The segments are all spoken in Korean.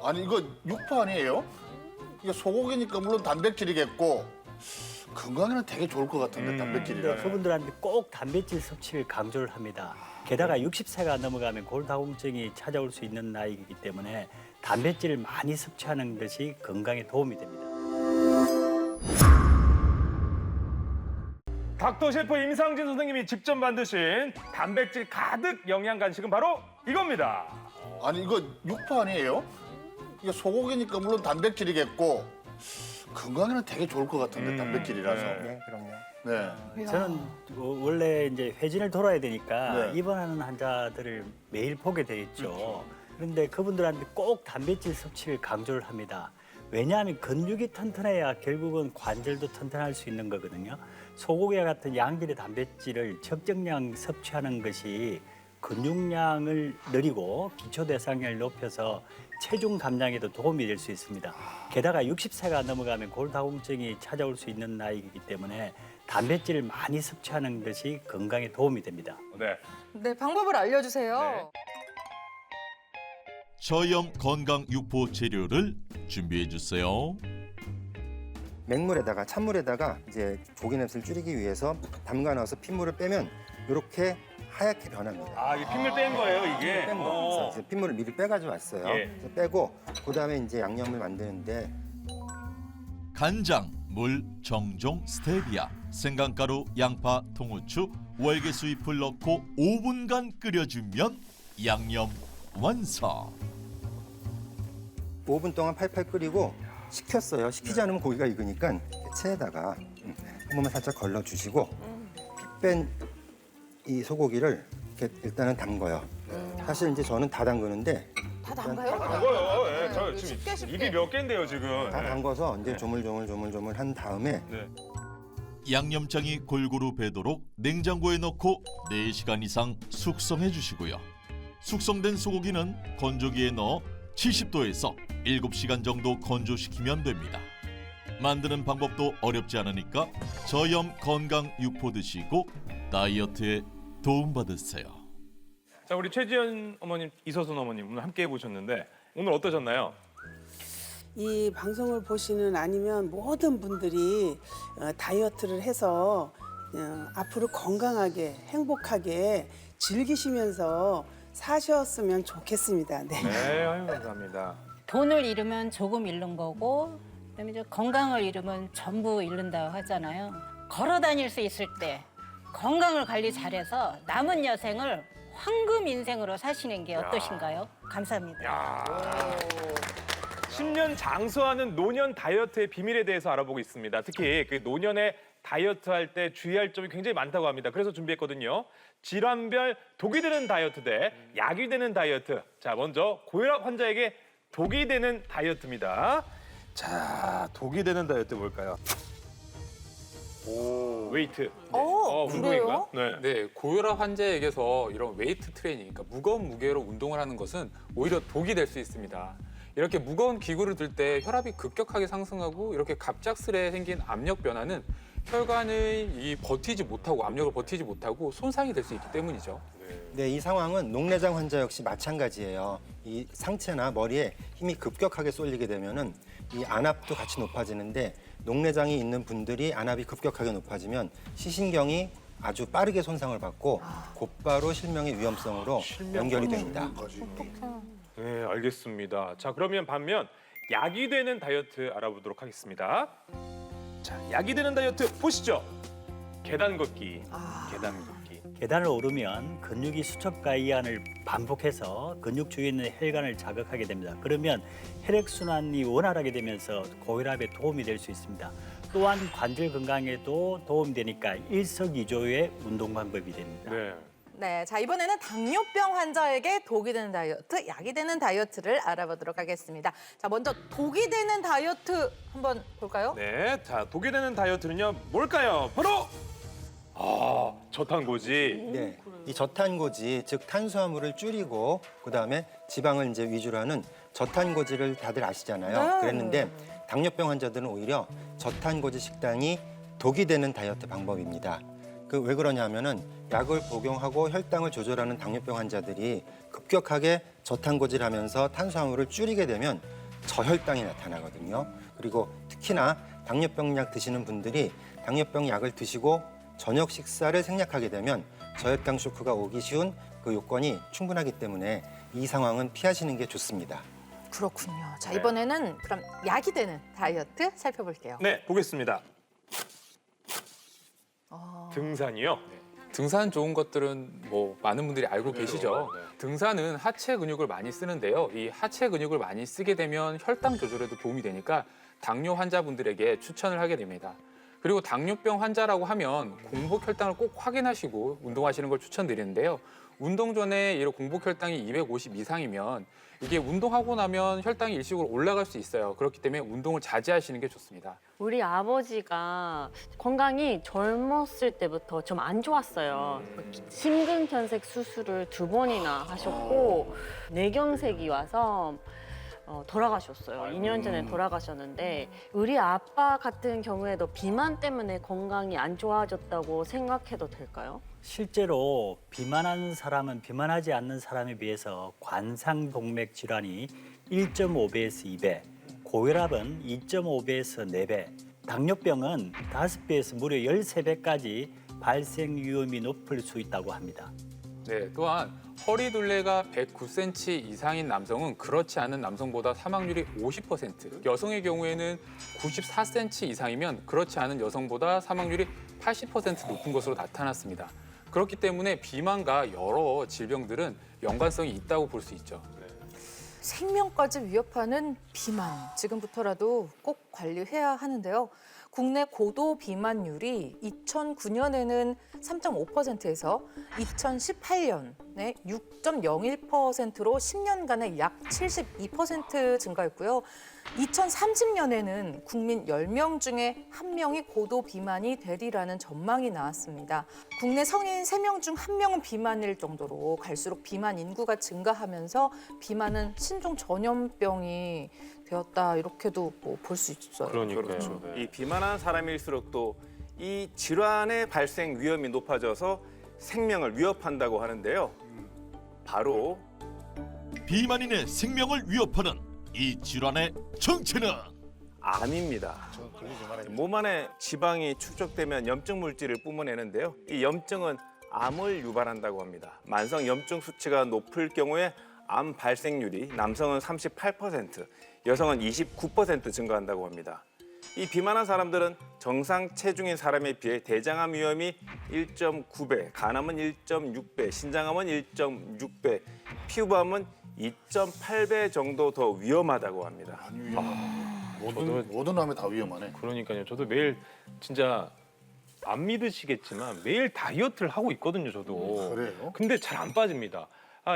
아니 이거 육포 아니에요? 이게 소고기니까 물론 단백질이겠고 건강에는 되게 좋을 것 같은데 근데 단백질이라서. 그분들한테 꼭 단백질 섭취를 강조를 합니다. 게다가 60세가 넘어가면 골다공증이 찾아올 수 있는 나이이기 때문에 단백질을 많이 섭취하는 것이 건강에 도움이 됩니다. 닥터 셰프 임상진 선생님이 직접 만드신 단백질 가득 영양 간식은 바로 이겁니다. 아니 이거 육포 아니에요? 이게 소고기니까 물론 단백질이겠고 건강에는 되게 좋을 것 같은데 단백질이라서. 네, 그럼요. 네. 저는 원래 이제 회진을 돌아야 되니까 네. 입원하는 환자들을 매일 보게 돼 있죠. 그런데 그분들한테 꼭 단백질 섭취를 강조를 합니다. 왜냐하면 근육이 튼튼해야 결국은 관절도 튼튼할 수 있는 거거든요. 소고기와 같은 양질의 단백질을 적정량 섭취하는 것이 근육량을 늘리고 기초 대사량을 높여서 체중 감량에도 도움이 될 수 있습니다. 게다가 60세가 넘어가면 골다공증이 찾아올 수 있는 나이이기 때문에 단백질을 많이 섭취하는 것이 건강에 도움이 됩니다. 네. 네, 방법을 알려주세요. 네. 저염 건강 육포 재료를 준비해 주세요. 맹물에다가 찬물에다가 이제 고기 냄새를 줄이기 위해서 담가 넣어서 핏물을 빼면 이렇게 하얗게 변합니다. 아, 이게 핏물 뺀 거예요, 이게? 뺀 거. 그래서 이제 핏물을 미리 빼가지고 왔어요. 예. 그래서 빼고 그다음에 이제 양념을 만드는데 간장, 물, 정종, 스테비아, 생강가루, 양파, 통후추, 월계수 잎을 넣고 5분간 끓여주면 양념 완성. 5분 동안 팔팔 끓이고 식혔어요. 식히지 않으면 고기가 익으니까 체에다가 한 번만 살짝 걸러주시고 핏 뺀 이 소고기를 이렇게 일단은 담궈요. 사실 이제 저는 다 담그는데 다 담가요? 이거요. 예, 저 네, 지금 쉽게, 쉽게. 입이 몇 개인데요, 지금. 다 네. 담궈서 이제 조물조물 한 다음에 네. 양념장이 골고루 배도록 냉장고에 넣고 4시간 이상 숙성해 주시고요. 숙성된 소고기는 건조기에 넣어 70도에서 7시간 정도 건조시키면 됩니다. 만드는 방법도 어렵지 않으니까 저염 건강 육포 드시고 다이어트에 도움받으세요. 자, 우리 최지연 어머님, 이서순 어머님 오늘 함께 해보셨는데 오늘 어떠셨나요? 이 방송을 보시는 아니면 모든 분들이 다이어트를 해서 앞으로 건강하게 행복하게 즐기시면서 사셨으면 좋겠습니다. 네. 네, 아유, 감사합니다. 돈을 잃으면 조금 잃는 거고 그다음에 이제 건강을 잃으면 전부 잃는다고 하잖아요. 걸어 다닐 수 있을 때 건강을 관리 잘해서 남은 여생을 황금 인생으로 사시는 게 어떠신가요? 감사합니다. 야. 10년 장수하는 노년 다이어트의 비밀에 대해서 알아보고 있습니다. 특히 그 노년에 다이어트 할 때 주의할 점이 굉장히 많다고 합니다. 그래서 준비했거든요. 질환별 독이 되는 다이어트 대 약이 되는 다이어트. 자, 먼저 고혈압 환자에게 독이 되는 다이어트입니다. 자, 독이 되는 다이어트 뭘까요? 오, 웨이트. 운동인가? 네. 네, 고혈압 환자에게서 이런 웨이트 트레이닝, 그러니까 무거운 무게로 운동을 하는 것은 오히려 독이 될 수 있습니다. 이렇게 무거운 기구를 들 때 혈압이 급격하게 상승하고 이렇게 갑작스레 생긴 압력 변화는 혈관의 압력을 버티지 못하고 손상이 될 수 있기 때문이죠. 네, 이 상황은 녹내장 환자 역시 마찬가지예요. 이 상체나 머리에 힘이 급격하게 쏠리게 되면은 이 안압도 같이 높아지는데 녹내장이 있는 분들이 안압이 급격하게 높아지면 시신경이 아주 빠르게 손상을 받고 곧바로 실명의 위험성으로 연결이 됩니다. 네, 알겠습니다. 자, 그러면 반면 약이 되는 다이어트 알아보도록 하겠습니다. 자, 약이 되는 다이어트 보시죠. 계단 걷기. 계단 걷기. 계단을 오르면 근육이 수첩과 이완을 반복해서 근육 주위에 있는 혈관을 자극하게 됩니다. 그러면 혈액순환이 원활하게 되면서 고혈압에 도움이 될 수 있습니다. 또한 관절 건강에도 도움이 되니까 일석이조의 운동 방법이 됩니다. 네. 네, 자 이번에는 당뇨병 환자에게 독이 되는 다이어트, 약이 되는 다이어트를 알아보도록 하겠습니다. 자, 먼저 독이 되는 다이어트 한번 볼까요? 네, 자, 독이 되는 다이어트는요, 뭘까요? 바로 저탄고지. 네, 이 저탄고지, 즉 탄수화물을 줄이고 그다음에 지방을 이제 위주로 하는 저탄고지를 다들 아시잖아요. 네. 그랬는데 당뇨병 환자들은 오히려 저탄고지 식단이 독이 되는 다이어트 방법입니다. 왜 그러냐면은 약을 복용하고 혈당을 조절하는 당뇨병 환자들이 급격하게 저탄고지하면서 탄수화물을 줄이게 되면 저혈당이 나타나거든요. 그리고 특히나 당뇨병 약 드시는 분들이 당뇨병 약을 드시고 저녁 식사를 생략하게 되면 저혈당 쇼크가 오기 쉬운 그 요건이 충분하기 때문에 이 상황은 피하시는 게 좋습니다. 그렇군요. 자, 네. 이번에는 그럼 약이 되는 다이어트 살펴볼게요. 네, 보겠습니다. 등산이요? 등산 좋은 것들은 뭐 많은 분들이 알고 계시죠. 등산은 하체 근육을 많이 쓰는데요. 이 하체 근육을 많이 쓰게 되면 혈당 조절에도 도움이 되니까 당뇨 환자분들에게 추천을 하게 됩니다. 그리고 당뇨병 환자라고 하면 공복 혈당을 꼭 확인하시고 운동하시는 걸 추천드리는데요. 운동 전에 이런 공복 혈당이 250 이상이면 이게 운동하고 나면 혈당이 일시적으로 올라갈 수 있어요. 그렇기 때문에 운동을 자제하시는 게 좋습니다. 우리 아버지가 건강이 젊었을 때부터 좀 안 좋았어요. 심근경색 수술을 2번이나 하셨고 뇌경색이 와서 돌아가셨어요. 2년 전에 돌아가셨는데 우리 아빠 같은 경우에도 비만 때문에 건강이 안 좋아졌다고 생각해도 될까요? 실제로 비만한 사람은 비만하지 않는 사람에 비해서 관상동맥 질환이 1.5배에서 2배, 고혈압은 2.5배에서 4배, 당뇨병은 5배에서 무려 13배까지 발생 위험이 높을 수 있다고 합니다. 네, 또한 허리 둘레가 109cm 이상인 남성은 그렇지 않은 남성보다 사망률이 50%, 여성의 경우에는 94cm 이상이면 그렇지 않은 여성보다 사망률이 80% 높은 것으로 나타났습니다. 그렇기 때문에 비만과 여러 질병들은 연관성이 있다고 볼 수 있죠. 생명까지 위협하는 비만, 지금부터라도 꼭 관리해야 하는데요. 국내 고도 비만율이 2009년에는 3.5%에서 2018년에 6.01%로 10년간에 약 72% 증가했고요. 2030년에는 국민 10명 중에 1명이 고도 비만이 되리라는 전망이 나왔습니다. 국내 성인 3명 중 1명은 비만일 정도로 갈수록 비만 인구가 증가하면서 비만은 신종 전염병이 되었다, 이렇게도 볼 수 있어요. 그러니까요. 이 비만한 사람일수록 또 이 질환의 발생 위험이 높아져서 생명을 위협한다고 하는데요. 바로 비만인의 생명을 위협하는 이 질환의 정체는 암입니다. 몸 안에 지방이 축적되면 염증 물질을 뿜어내는데요. 이 염증은 암을 유발한다고 합니다. 만성 염증 수치가 높을 경우에 암 발생률이 남성은 38%, 여성은 29% 증가한다고 합니다. 이 비만한 사람들은 정상 체중인 사람에 비해 대장암 위험이 1.9배, 간암은 1.6배, 신장암은 1.6배, 피부암은 2.8배 정도 더 위험하다고 합니다. 모든 암에 다 위험하네. 그러니까요. 저도 매일 진짜 안 믿으시겠지만 매일 다이어트를 하고 있거든요, 저도. 그래요? 근데 잘 안 빠집니다.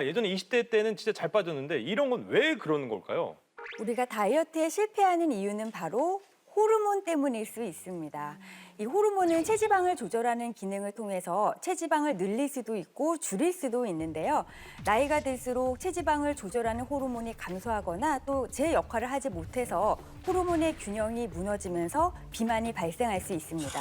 예전에 20대 때는 진짜 잘 빠졌는데 이런 건 왜 그러는 걸까요? 우리가 다이어트에 실패하는 이유는 바로 호르몬 때문일 수 있습니다. 이 호르몬은 체지방을 조절하는 기능을 통해서 체지방을 늘릴 수도 있고 줄일 수도 있는데요. 나이가 들수록 체지방을 조절하는 호르몬이 감소하거나 또 제 역할을 하지 못해서 호르몬의 균형이 무너지면서 비만이 발생할 수 있습니다.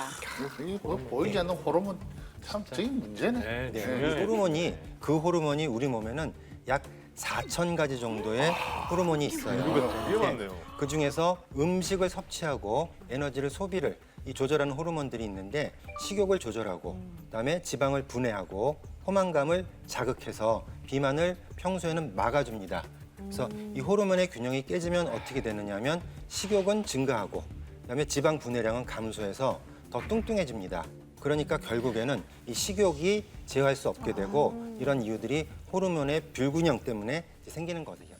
이 보이지 않는 호르몬 참 저게 문제네. 네, 이 중요해요. 그 호르몬이 우리 몸에는 약 4,000가지 정도의 호르몬이 있어요. 되게 많네요. 그 중에서 음식을 섭취하고 에너지를 소비를 이 조절하는 호르몬들이 있는데 식욕을 조절하고 그다음에 지방을 분해하고 포만감을 자극해서 비만을 평소에는 막아줍니다. 그래서 이 호르몬의 균형이 깨지면 어떻게 되느냐면 식욕은 증가하고 그다음에 지방 분해량은 감소해서 더 뚱뚱해집니다. 그러니까 결국에는 이 식욕이 제어할 수 없게 되고 이런 이유들이 호르몬의 불균형 때문에 생기는 거거든요.